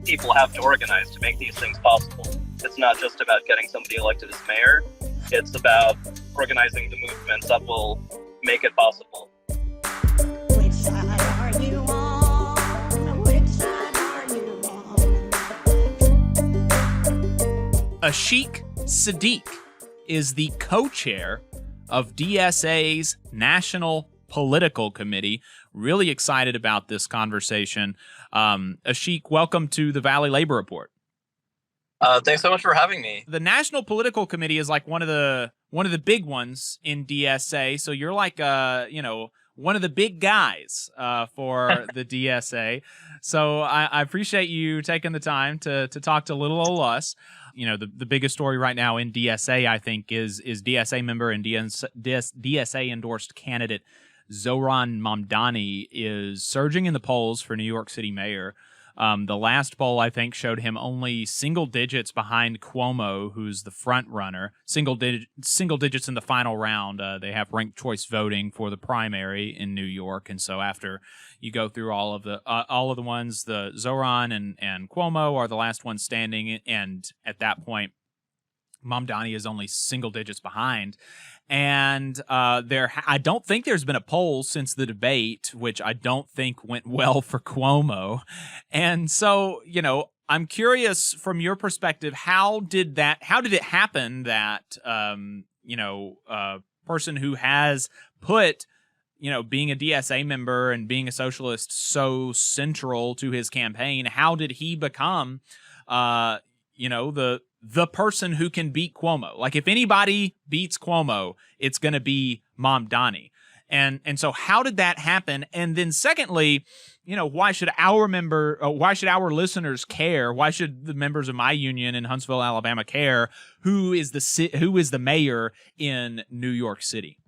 people have to organize to make these things possible. It's not just about getting somebody elected as mayor. It's about organizing the movements that will make it possible. Which side are you on? Which side are you on? Ashik Siddique is the co-chair of DSA's National Political Committee. Really excited about this conversation. Ashik, welcome to the Valley Labor Report. Thanks so much for having me. The National Political Committee is like one of the big ones in DSA. So you're like one of the big guys for the DSA. So I appreciate you taking the time to talk to little old us. You know, the biggest story right now in DSA, I think, is DSA member and DSA endorsed candidate Zohran Mamdani is surging in the polls for New York City mayor. The last poll, I think, showed him only single digits behind Cuomo, who's the front runner. Single digits in the final round. They have ranked choice voting for the primary in New York, and so after you go through all of the ones, the Zohran and Cuomo are the last ones standing, and at that point, Mamdani is only single digits behind. And I don't think there's been a poll since the debate, which I don't think went well for Cuomo. And so, I'm curious from your perspective, how did it happen that, a person who has put, being a DSA member and being a socialist so central to his campaign, how did he become, the person who can beat Cuomo? Like, if anybody beats Cuomo, it's going to be Mamdani. And so how did that happen? And then secondly, why should our listeners care? Why should the members of my union in Huntsville, Alabama care? Who is the mayor in New York City?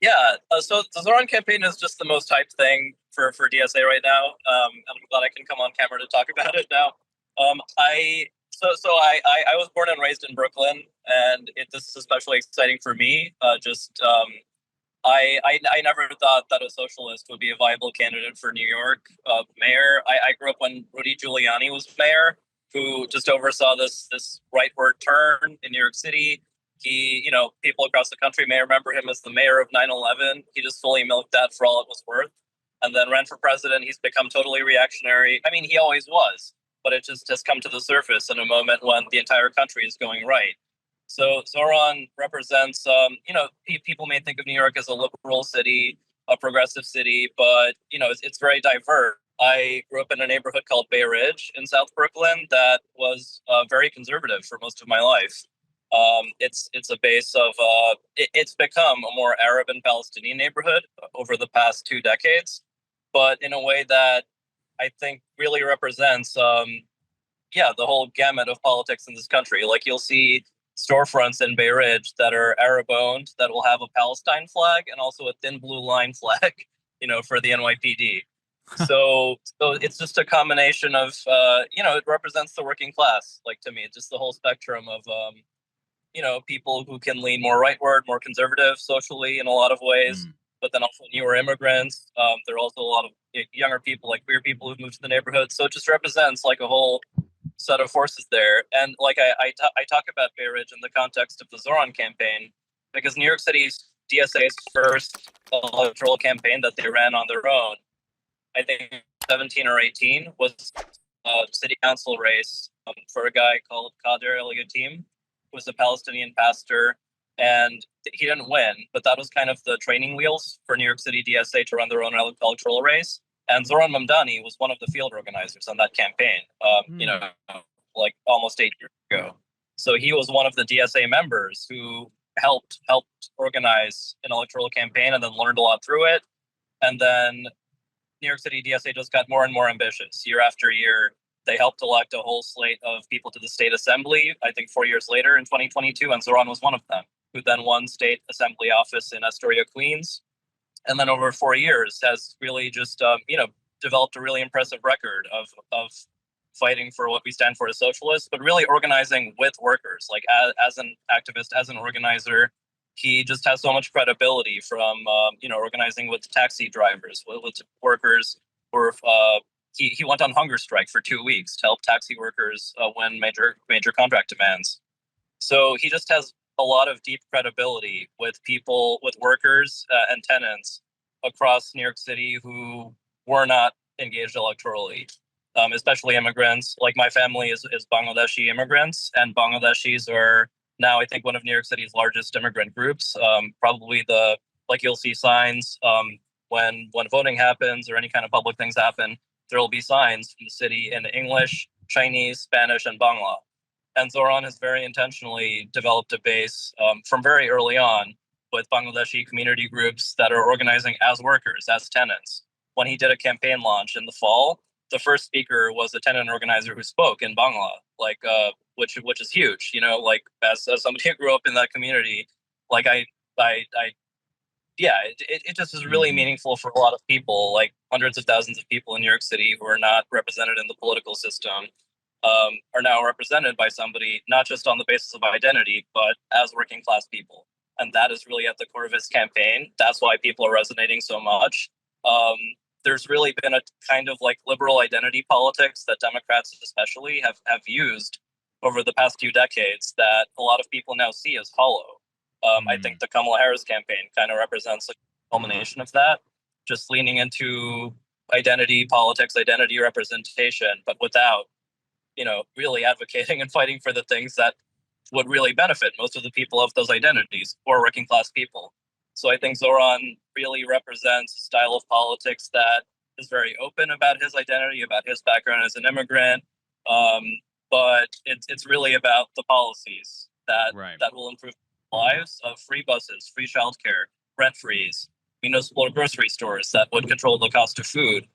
Yeah, so the Zohran campaign is just the most hyped thing for DSA right now. And I'm glad I can come on camera to talk about it now. I was born and raised in Brooklyn, and this is especially exciting for me. I never thought that a socialist would be a viable candidate for New York mayor. I grew up when Rudy Giuliani was mayor, who just oversaw this rightward turn in New York City. He, people across the country may remember him as the mayor of 9/11. He just fully milked that for all it was worth, and then ran for president. He's become totally reactionary. I mean, he always was, but it just has come to the surface in a moment when the entire country is going right. So Zohran represents, people may think of New York as a liberal city, a progressive city, but, it's very diverse. I grew up in a neighborhood called Bay Ridge in South Brooklyn that was very conservative for most of my life. It's a base of, it's become a more Arab and Palestinian neighborhood over the past 2 decades, but in a way that I think really represents, the whole gamut of politics in this country. Like, you'll see storefronts in Bay Ridge that are Arab-owned that will have a Palestine flag and also a thin blue line flag, for the NYPD. So it's just a combination of, it represents the working class. Like, to me, just the whole spectrum of, people who can lean more rightward, more conservative socially in a lot of ways. But then also newer immigrants. There are also a lot of younger people, like queer people who've moved to the neighborhood. So it just represents like a whole set of forces there. And like I talk about Bay Ridge in the context of the Zohran campaign, because New York City's DSA's first electoral campaign that they ran on their own, I think 17 or 18, was a city council race for a guy called Kader El Yatim, who was a Palestinian pastor. And he didn't win, but that was kind of the training wheels for New York City DSA to run their own electoral race. And Zohran Mamdani was one of the field organizers on that campaign, like almost 8 years ago. So he was one of the DSA members who helped organize an electoral campaign and then learned a lot through it. And then New York City DSA just got more and more ambitious year after year. They helped elect a whole slate of people to the state assembly, I think 4 years later in 2022, and Zohran was one of them, who then won state assembly office in Astoria, Queens. And then over 4 years has really just, developed a really impressive record of fighting for what we stand for as socialists, but really organizing with workers. Like as an activist, as an organizer, he just has so much credibility from, organizing with taxi drivers, with workers who are he went on hunger strike for 2 weeks to help taxi workers win major contract demands. So he just has a lot of deep credibility with people, with workers and tenants across New York City who were not engaged electorally, especially immigrants. Like my family is Bangladeshi immigrants, and Bangladeshis are now, I think, one of New York City's largest immigrant groups. Probably like you'll see signs when voting happens or any kind of public things happen, there will be signs from the city in English, Chinese, Spanish, and Bangla. And Zohran has very intentionally developed a base from very early on with Bangladeshi community groups that are organizing as workers, as tenants. When he did a campaign launch in the fall, the first speaker was a tenant organizer who spoke in Bangla, which is huge. You know, like as somebody who grew up in that community, like it just is really meaningful for a lot of people, like hundreds of thousands of people in New York City who are not represented in the political system. Are now represented by somebody, not just on the basis of identity, but as working class people. And that is really at the core of his campaign. That's why people are resonating so much. There's really been a kind of like liberal identity politics that Democrats especially have used over the past few decades that a lot of people now see as hollow. I think the Kamala Harris campaign kind of represents a culmination of that, just leaning into identity politics, identity representation, but without really advocating and fighting for the things that would really benefit most of the people of those identities, or working class people. So I think Zohran really represents a style of politics that is very open about his identity, about his background as an immigrant, but it's really about the policies that will improve lives of free buses, free childcare, rent freeze, municipal grocery stores that would control the cost of food.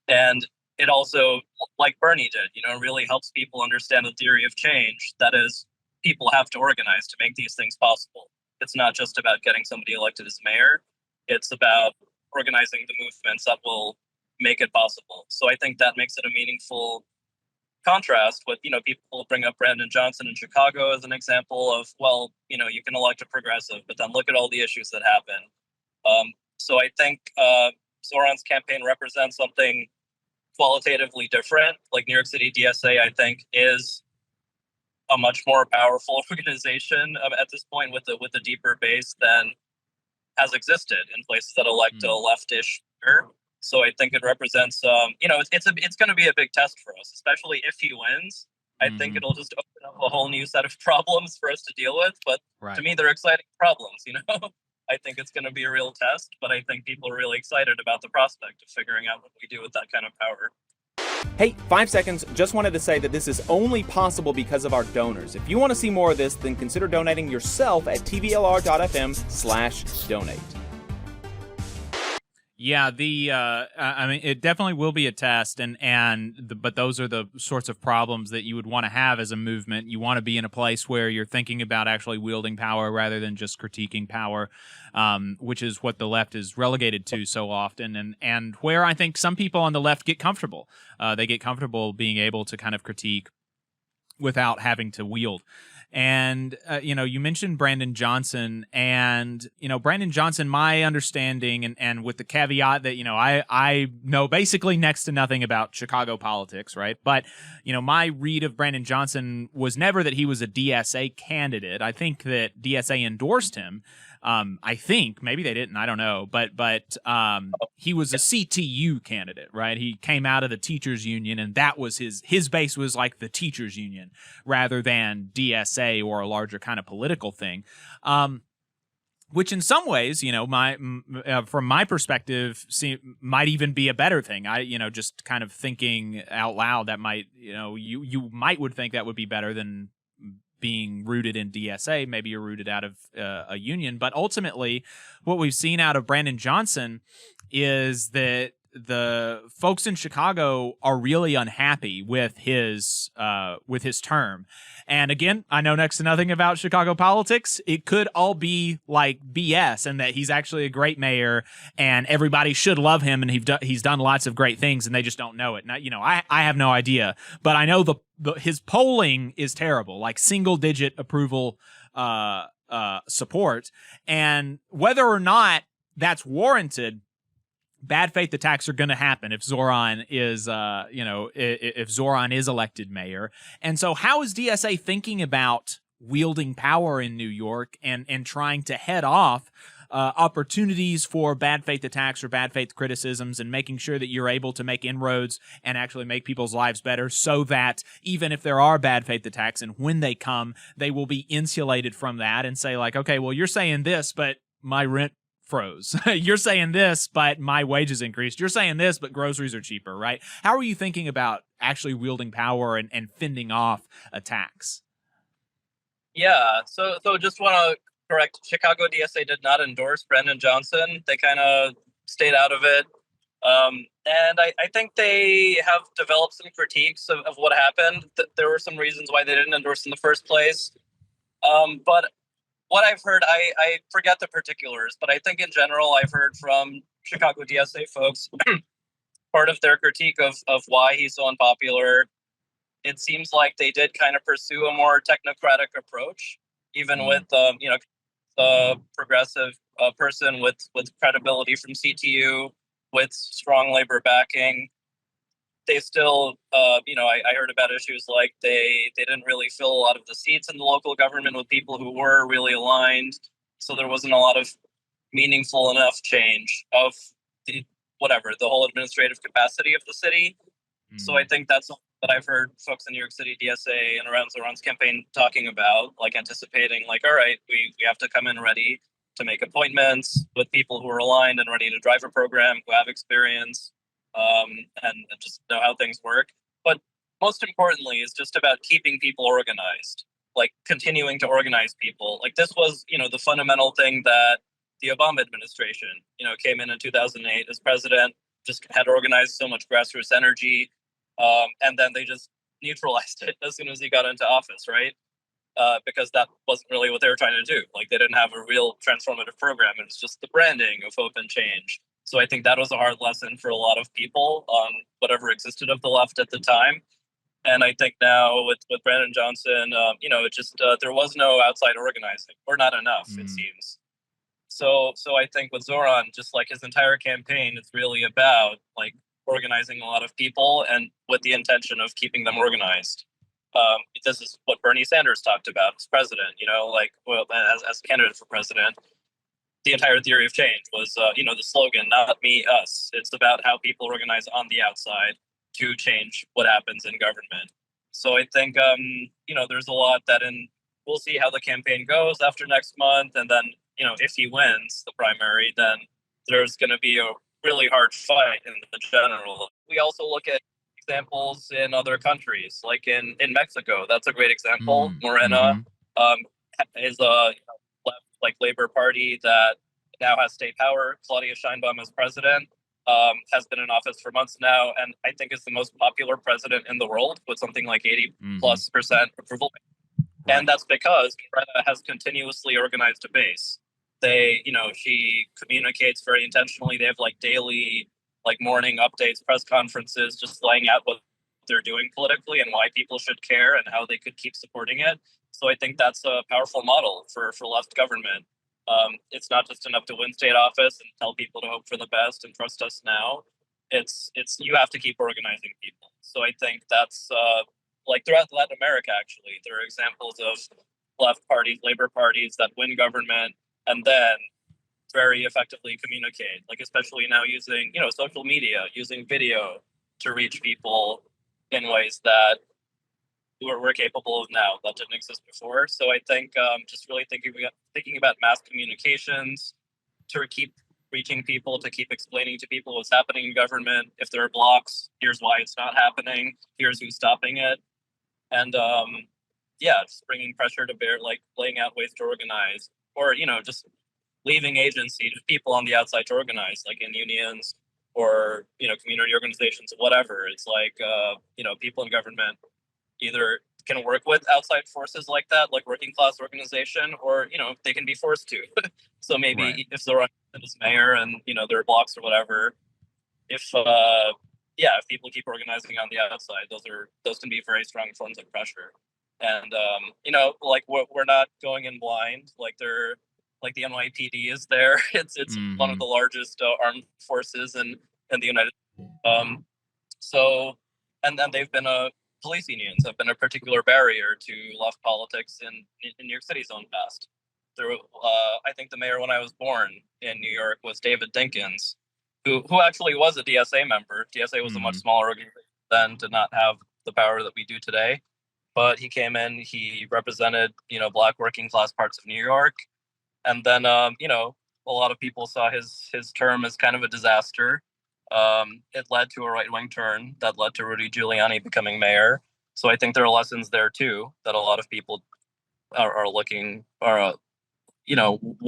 And it also, like Bernie did, really helps people understand the theory of change. That is, people have to organize to make these things possible. It's not just about getting somebody elected as mayor. It's about organizing the movements that will make it possible. So I think that makes it a meaningful contrast with, people bring up Brandon Johnson in Chicago as an example of, well, you can elect a progressive, but then look at all the issues that happen. So I think Zohran's campaign represents something qualitatively different. Like New York City DSA, I think, is a much more powerful organization at this point with a deeper base than has existed in places that elect a leftish leader. So I think it represents, it's going to be a big test for us, especially if he wins. I think it'll just open up a whole new set of problems for us to deal with. But to me, they're exciting problems, I think it's going to be a real test, but I think people are really excited about the prospect of figuring out what we do with that kind of power. Hey, 5 seconds. Just wanted to say that this is only possible because of our donors. If you want to see more of this, then consider donating yourself at tvlr.fm/donate. Yeah, I mean, it definitely will be a test, but those are the sorts of problems that you would want to have as a movement. You want to be in a place where you're thinking about actually wielding power rather than just critiquing power, which is what the left is relegated to so often, and where I think some people on the left get comfortable. They get comfortable being able to kind of critique without having to wield. And, you mentioned Brandon Johnson, and, Brandon Johnson, my understanding, and with the caveat that, I know basically next to nothing about Chicago politics, right? But, my read of Brandon Johnson was never that he was a DSA candidate. I think that DSA endorsed him. I think maybe they didn't. I don't know. But he was a CTU candidate, right? He came out of the teachers union, and that was his base was like the teachers union rather than DSA or a larger kind of political thing. Which in some ways, from my perspective, might even be a better thing. Just kind of thinking out loud, that might, you would think that would be better than being rooted in DSA. Maybe you're rooted out of a union, but ultimately what we've seen out of Brandon Johnson is that the folks in Chicago are really unhappy with his term. And again, I know next to nothing about Chicago politics. It could all be like BS, and that he's actually a great mayor and everybody should love him, and he's done lots of great things and they just don't know it. Now, I have no idea, but I know his polling is terrible, like single digit approval support, and whether or not that's warranted, bad faith attacks are going to happen if Zohran is, if Zohran is elected mayor. And so how is DSA thinking about wielding power in New York and trying to head off opportunities for bad faith attacks or bad faith criticisms, and making sure that you're able to make inroads and actually make people's lives better, so that even if there are bad faith attacks and when they come, they will be insulated from that and say, like, okay, well, you're saying this, but my rent froze. You're saying this, but my wages increased. You're saying this, but groceries are cheaper, right? How are you thinking about actually wielding power and fending off attacks? Yeah, so just want to correct, Chicago DSA did not endorse Brandon Johnson. They kind of stayed out of it. And I think they have developed some critiques of what happened. There were some reasons why they didn't endorse in the first place. But what I've heard, I forget the particulars, but I think in general, I've heard from Chicago DSA folks, part of their critique of why he's so unpopular, it seems like they did kind of pursue a more technocratic approach, even with, a progressive person with credibility from CTU, with strong labor backing. They still, I heard about issues like they didn't really fill a lot of the seats in the local government with people who were really aligned. So there wasn't a lot of meaningful enough change of the whole administrative capacity of the city. So I think that's that I've heard folks in New York City DSA and around Zohran's campaign talking about, like anticipating, like, all right, we have to come in ready to make appointments with people who are aligned and ready to drive a program, who have experience, and just know how things work. But most importantly, is just about keeping people organized, like continuing to organize people. Like this was, the fundamental thing that the Obama administration, came in 2008 as president, just had organized so much grassroots energy. And then they just neutralized it as soon as he got into office, right? Because that wasn't really what they were trying to do. Like they didn't have a real transformative program. It's just the branding of hope and change. So I think that was a hard lesson for a lot of people on whatever existed of the left at the time. And I think now with Brandon Johnson, it just there was no outside organizing, or not enough, it seems. So I think with Zohran, just like his entire campaign, it's really about like organizing a lot of people and with the intention of keeping them organized. This is what Bernie Sanders talked about as president, as candidate for president. The entire theory of change was, the slogan, not me, us. It's about how people organize on the outside to change what happens in government. So I think, there's a lot we'll see how the campaign goes after next month. And then, if he wins the primary, then there's going to be a really hard fight in the general. We also look at examples in other countries, like in Mexico. That's a great example. Morena is a left Labor Party that now has state power. Claudia Sheinbaum as president, has been in office for months now, and I think is the most popular president in the world with something like 80+% approval. Right. And that's because Morena has continuously organized a base. She communicates very intentionally. They have daily, morning updates, press conferences, just laying out what they're doing politically and why people should care and how they could keep supporting it. So I think that's a powerful model for left government. It's not just enough to win state office and tell people to hope for the best and trust us now. It's you have to keep organizing people. So I think that's throughout Latin America, actually, there are examples of left parties, labor parties that win government and then very effectively communicate, especially now using, social media, using video to reach people in ways that we're capable of now that didn't exist before. So I think just really thinking about mass communications to keep reaching people, to keep explaining to people what's happening in government. If there are blocks, here's why it's not happening. Here's who's stopping it. And just bringing pressure to bear, laying out ways to organize, or, just leaving agency to people on the outside to organize, like in unions or, community organizations, whatever. It's people in government either can work with outside forces like that, like working class organization, or, they can be forced to. So maybe right. If Zohran is mayor and, there are blocks or whatever, if people keep organizing on the outside, those can be very strong forms of pressure. And, we're not going in blind. like the NYPD is there. It's one of the largest armed forces in the United States. So, and then they've been police unions have been a particular barrier to left politics in New York City's own past. There, I think the mayor when I was born in New York was David Dinkins, who actually was a DSA member. DSA was a much smaller organization then, did not have the power that we do today. But he came in, he represented, Black working class parts of New York. And then, a lot of people saw his term as kind of a disaster. It led to a right-wing turn that led to Rudy Giuliani becoming mayor. So I think there are lessons there too that a lot of people are looking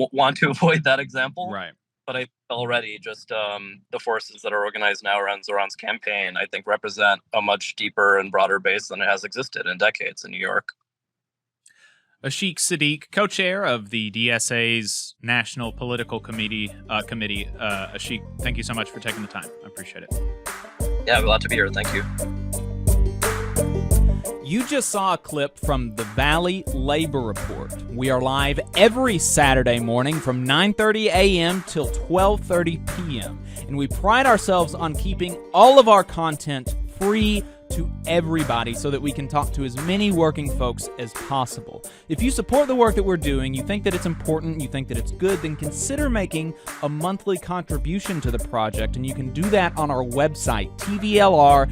want to avoid that example. Right. But I already just the forces that are organized now around Zohran's campaign, I think, represent a much deeper and broader base than it has existed in decades in New York. Ashik Siddique, co-chair of the DSA's National Political Committee. Ashik, thank you so much for taking the time. I appreciate it. Yeah, glad to be here. Thank you. You just saw a clip from the Valley Labor Report. We are live every Saturday morning from 9:30 a.m. till 12:30 p.m. And we pride ourselves on keeping all of our content free to everybody so that we can talk to as many working folks as possible. If you support the work that we're doing, you think that it's important, you think that it's good, then consider making a monthly contribution to the project, and you can do that on our website, tvlr.fm.